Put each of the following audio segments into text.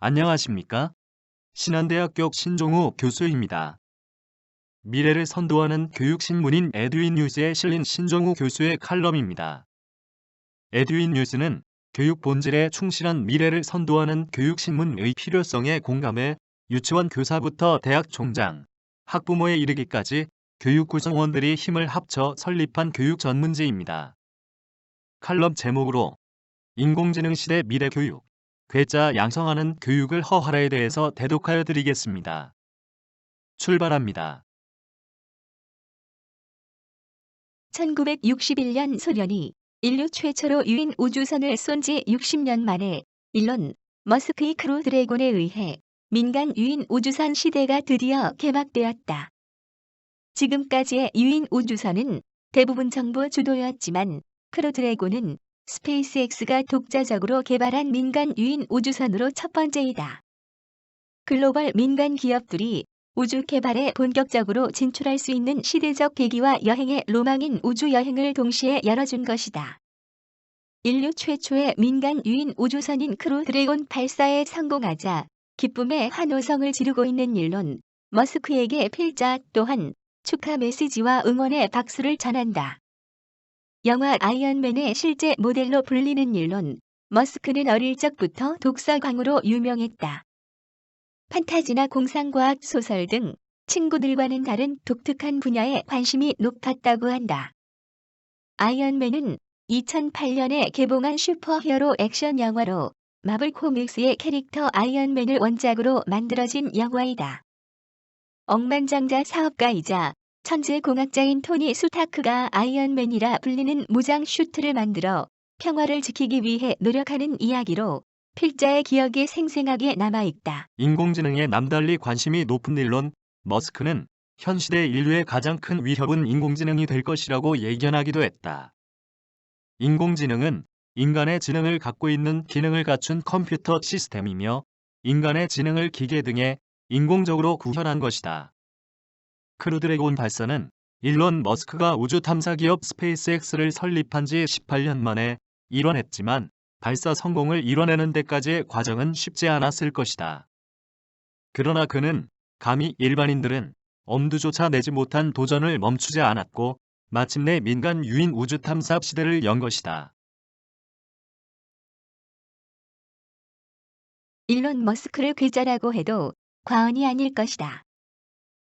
안녕하십니까? 신한대학교 신종우 교수입니다. 미래를 선도하는 교육신문인 에듀인 뉴스에 실린 신종우 교수의 칼럼입니다. 에듀인 뉴스는 교육 본질에 충실한 미래를 선도하는 교육신문의 필요성에 공감해 유치원 교사부터 대학 총장, 학부모에 이르기까지 교육 구성원들이 힘을 합쳐 설립한 교육 전문지입니다. 칼럼 제목으로 인공지능 시대 미래 교육, 괴짜 양성하는 교육을 허하라에 대해서 대독하여 드리겠습니다. 출발합니다. 1961년 소련이 인류 최초로 유인 우주선을 쏜 지 60년 만에 일론 머스크의 크루 드래곤에 의해 민간 유인 우주선 시대가 드디어 개막되었다. 지금까지의 유인 우주선은 대부분 정부 주도였지만 크루 드래곤은 스페이스X가 독자적으로 개발한 민간 유인 우주선으로 첫 번째이다. 글로벌 민간 기업들이 우주 개발에 본격적으로 진출할 수 있는 시대적 계기와 여행의 로망인 우주 여행을 동시에 열어준 것이다. 인류 최초의 민간 유인 우주선인 크루 드래곤 발사에 성공하자 기쁨의 환호성을 지르고 있는 일론 머스크에게 필자 또한 축하 메시지와 응원의 박수를 전한다. 영화 아이언맨의 실제 모델로 불리는 일론 머스크는 어릴 적부터 독서광으로 유명했다. 판타지나 공상과학 소설 등 친구들과는 다른 독특한 분야에 관심이 높았다고 한다. 아이언맨은 2008년에 개봉한 슈퍼히어로 액션 영화로 마블 코믹스의 캐릭터 아이언맨을 원작으로 만들어진 영화이다. 억만장자 사업가이자 천재공학자인 토니 스타크가 아이언맨이라 불리는 무장 슈트를 만들어 평화를 지키기 위해 노력하는 이야기로 필자의 기억에 생생하게 남아있다. 인공지능에 남달리 관심이 높은 일론 머스크는 현 시대 인류의 가장 큰 위협은 인공지능이 될 것이라고 예견하기도 했다. 인공지능은 인간의 지능을 갖고 있는 기능을 갖춘 컴퓨터 시스템이며 인간의 지능을 기계 등에 인공적으로 구현한 것이다. 크루 드래곤 발사는 일론 머스크가 우주 탐사 기업 스페이스X를 설립한 지 18년 만에 이뤄냈지만 발사 성공을 이뤄내는 데까지의 과정은 쉽지 않았을 것이다. 그러나 그는 감히 일반인들은 엄두조차 내지 못한 도전을 멈추지 않았고 마침내 민간 유인 우주 탐사 시대를 연 것이다. 일론 머스크를 괴짜라고 해도 과언이 아닐 것이다.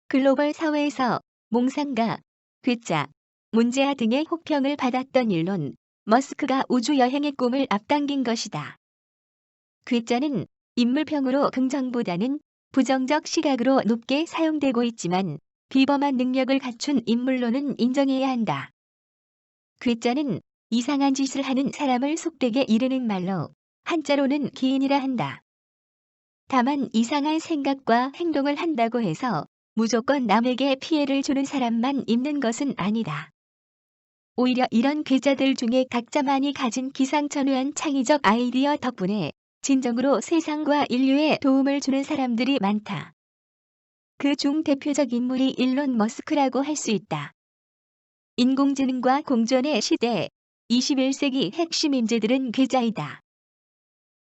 글로벌 사회에서 몽상가, 괴짜, 문제아 등의 혹평을 받았던 일론 머스크가 우주 여행의 꿈을 앞당긴 것이다. 괴짜는 인물평으로 긍정보다는 부정적 시각으로 높게 사용되고 있지만 비범한 능력을 갖춘 인물로는 인정해야 한다. 괴짜는 이상한 짓을 하는 사람을 속되게 이르는 말로 한자로는 기인이라 한다. 다만 이상한 생각과 행동을 한다고 해서 무조건 남에게 피해를 주는 사람만 있는 것은 아니다. 오히려 이런 괴짜들 중에 각자만이 가진 기상천외한 창의적 아이디어 덕분에 진정으로 세상과 인류에 도움을 주는 사람들이 많다. 그 중 대표적 인물이 일론 머스크라고 할 수 있다. 인공지능과 공존의 시대, 21세기 핵심 인재들은 괴짜이다.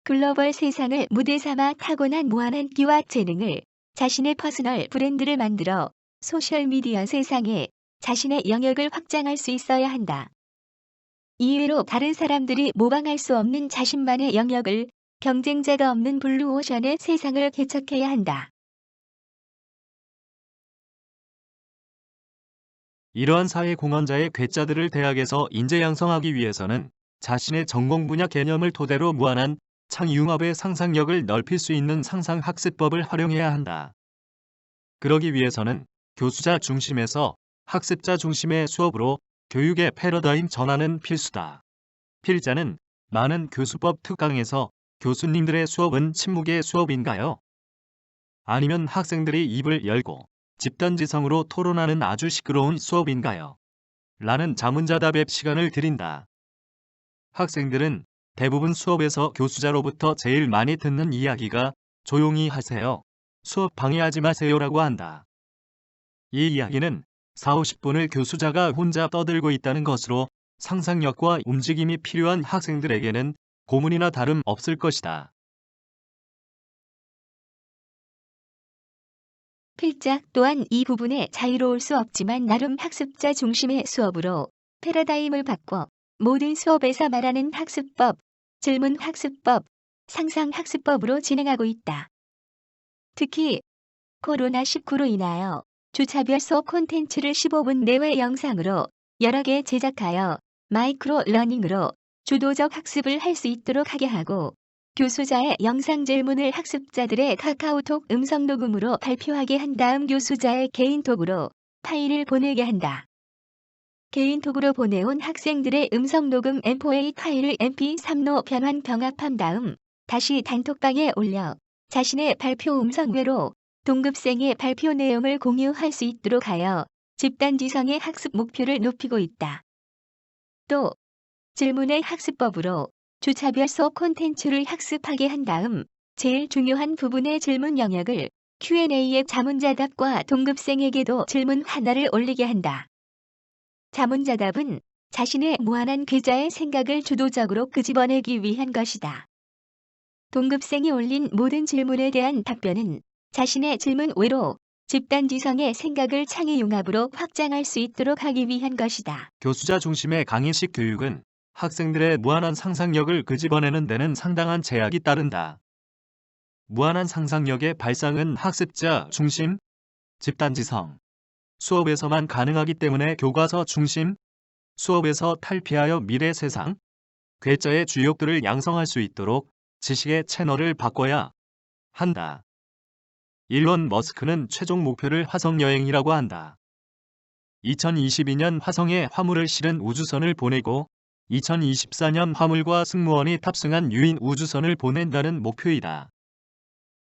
글로벌 세상을 무대 삼아 타고난 무한한 끼와 재능을 자신의 퍼스널 브랜드를 만들어 소셜미디어 세상에 자신의 영역을 확장할 수 있어야 한다. 이외로 다른 사람들이 모방할 수 없는 자신만의 영역을 경쟁자가 없는 블루오션의 세상을 개척해야 한다. 이러한 사회공헌자의 괴짜들을 대학에서 인재 양성하기 위해서는 자신의 전공 분야 개념을 토대로 무한한 창의융합의 상상력을 넓힐 수 있는 상상학습법을 활용해야 한다. 그러기 위해서는 교수자 중심에서 학습자 중심의 수업으로 교육의 패러다임 전환은 필수다. 필자는 많은 교수법 특강에서 교수님들의 수업은 침묵의 수업인가요? 아니면 학생들이 입을 열고 집단지성으로 토론하는 아주 시끄러운 수업인가요? 라는 자문자답의 시간을 드린다. 학생들은 대부분 수업에서 교수자로부터 제일 많이 듣는 이야기가 조용히 하세요. 수업 방해하지 마세요라고 한다. 이 이야기는 40-50분을 교수자가 혼자 떠들고 있다는 것으로 상상력과 움직임이 필요한 학생들에게는 고문이나 다름 없을 것이다. 필작 또한 이 부분에 자유로울 수 없지만 나름 학습자 중심의 수업으로 패러다임을 바꿔 모든 수업에서 말하는 학습법, 질문 학습법, 상상 학습법으로 진행하고 있다. 특히 코로나19로 인하여 주차별 수업 콘텐츠를 15분 내외 영상으로 여러 개 제작하여 마이크로 러닝으로 주도적 학습을 할 수 있도록 하게 하고 교수자의 영상 질문을 학습자들의 카카오톡 음성 녹음으로 발표하게 한 다음 교수자의 개인톡으로 파일을 보내게 한다. 개인톡으로 보내온 학생들의 음성 녹음 M4A 파일을 MP3로 변환 병합한 다음 다시 단톡방에 올려 자신의 발표 음성외로 동급생의 발표 내용을 공유할 수 있도록 하여 집단지성의 학습 목표를 높이고 있다. 또 질문의 학습법으로 주차별 수업 콘텐츠를 학습하게 한 다음 제일 중요한 부분의 질문 영역을 Q&A의 자문자답과 동급생에게도 질문 하나를 올리게 한다. 자문자답은 자신의 무한한 괴짜의 생각을 주도적으로 끄집어내기 위한 것이다. 동급생이 올린 모든 질문에 대한 답변은 자신의 질문 외로 집단지성의 생각을 창의 융합으로 확장할 수 있도록 하기 위한 것이다. 교수자 중심의 강의식 교육은 학생들의 무한한 상상력을 끄집어내는 데는 상당한 제약이 따른다. 무한한 상상력의 발상은 학습자 중심, 집단지성, 수업에서만 가능하기 때문에 교과서 중심, 수업에서 탈피하여 미래 세상, 괴짜의 주역들을 양성할 수 있도록 지식의 채널을 바꿔야 한다. 일론 머스크는 최종 목표를 화성 여행이라고 한다. 2022년 화성에 화물을 실은 우주선을 보내고 2024년 화물과 승무원이 탑승한 유인 우주선을 보낸다는 목표이다.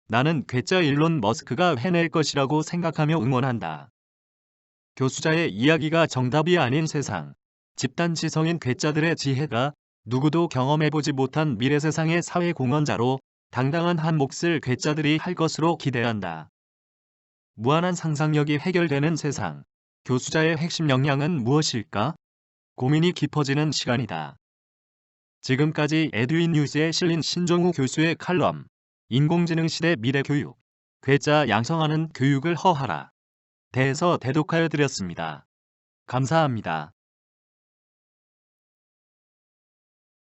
나는 괴짜 일론 머스크가 해낼 것이라고 생각하며 응원한다. 교수자의 이야기가 정답이 아닌 세상, 집단지성인 괴짜들의 지혜가 누구도 경험해보지 못한 미래 세상의 사회공헌자로 당당한 한 몫을 괴짜들이 할 것으로 기대한다. 무한한 상상력이 해결되는 세상, 교수자의 핵심 역량은 무엇일까? 고민이 깊어지는 시간이다. 지금까지 에듀인 뉴스에 실린 신종우 교수의 칼럼, 인공지능 시대 미래 교육, 괴짜 양성하는 교육을 허하라. 대해서 대독하여 드렸습니다. 감사합니다.